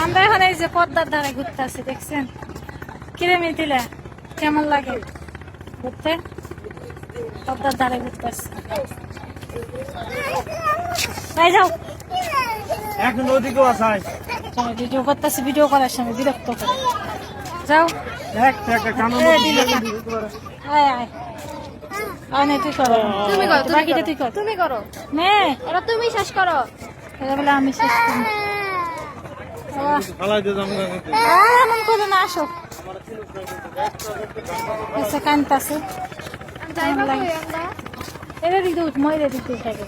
আমরা এখন এই যে পদ্মার ধারে ঘুরতে আসি, দেখছেন কিরে মিথিলা, কেমন লাগে ঘুরতে? পদ্মার ধারে ঘুরতে আসছি। যাও এখন ওদিকেও আসাই ভিডিও করতেছি, ভিডিও করার সময় বিরক্ত করে। যাও তুই করো, তুমি করো, বাকিটা তুই কর, তুমি করো, নে এবার তুমি শেষ করো। বলে আমি শেষ করি। এমন করে না, আসো কানতাছে। এটা দিক দিয়ে উঠ, ময়ূরের দিক দিয়ে থাকে।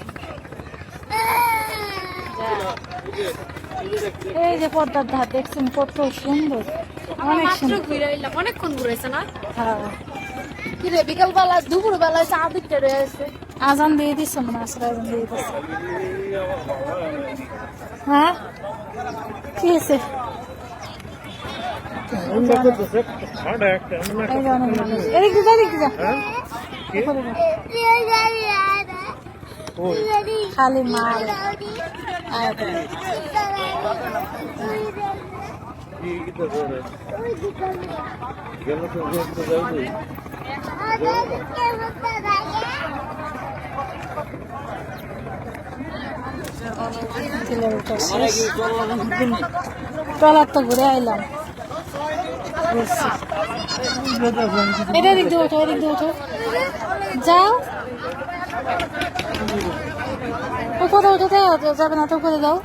এই যে পদ্মার ধার দেখছেন কত সুন্দর, অনেক সুন্দর। অনেকক্ষণ ঘুরেছে না? হ্যাঁ, কি রে, বিকাল বেলা দুপুর বেলায় চা দিকটা রয়েছে। আজান দিয়ে দিচ্ছ মনে আসলে, আজান দিয়ে দিচ্ছে। হ্যাঁ কি হয়েছে? খালি মাল ট্রলার তো ঘুরে আইলাম। এটা দিক দিয়ে ওঠো, এদিক দিয়ে ওঠো, যাও উপরে উঠে যাবে না তো, উপরে যাও।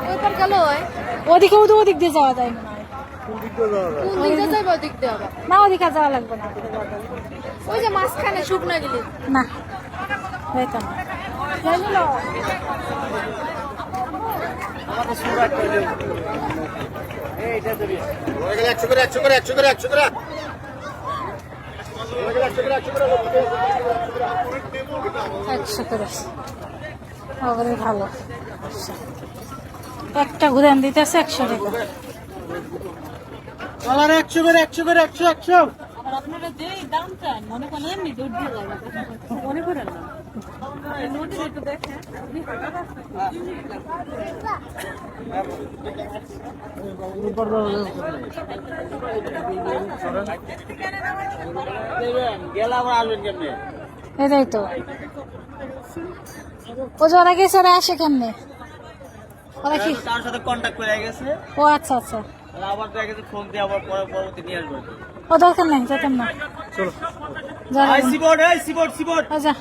ওইবার গেল ওদিকে ওদিক দিয়ে যাওয়া যায় মনে হয়। কোন দিক দিয়ে যাবে? ওই দিক দিয়ে হবে না, ওদিকে যাওয়া লাগবে না। ওই যে মাঝখানে শুকনা গেলি না, হয়তো না। একশো করে খবরে ভালো, একটা ঘুরান দিতেছে 100 টাকা। 100 করে 100 করে 100 100। আপনারা যে দাম চান মনে করেন এমনি দুধ দিয়ে যাবে, মনে করেন না। একটু দেখেন এটাই তো, ও যারা গেছে ওরা আসে কেমনে? ওরা কি তার সাথে কন্টাক্ট করে গেছে, ও আচ্ছা আচ্ছা, আবার দেখা গেছে ফোন দিয়ে আবার পরবর্তী নিয়ে আসবে। ও দরকার নেই, যেতাম না। চলো যাও সিবোর্ড সিবোর্ড সিবোর্ড যা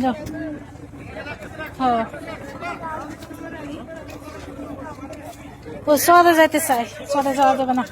যাও। হ্যাঁ, ও শহরে যাইতে চাই, শহরে যাওয়া যাবে না।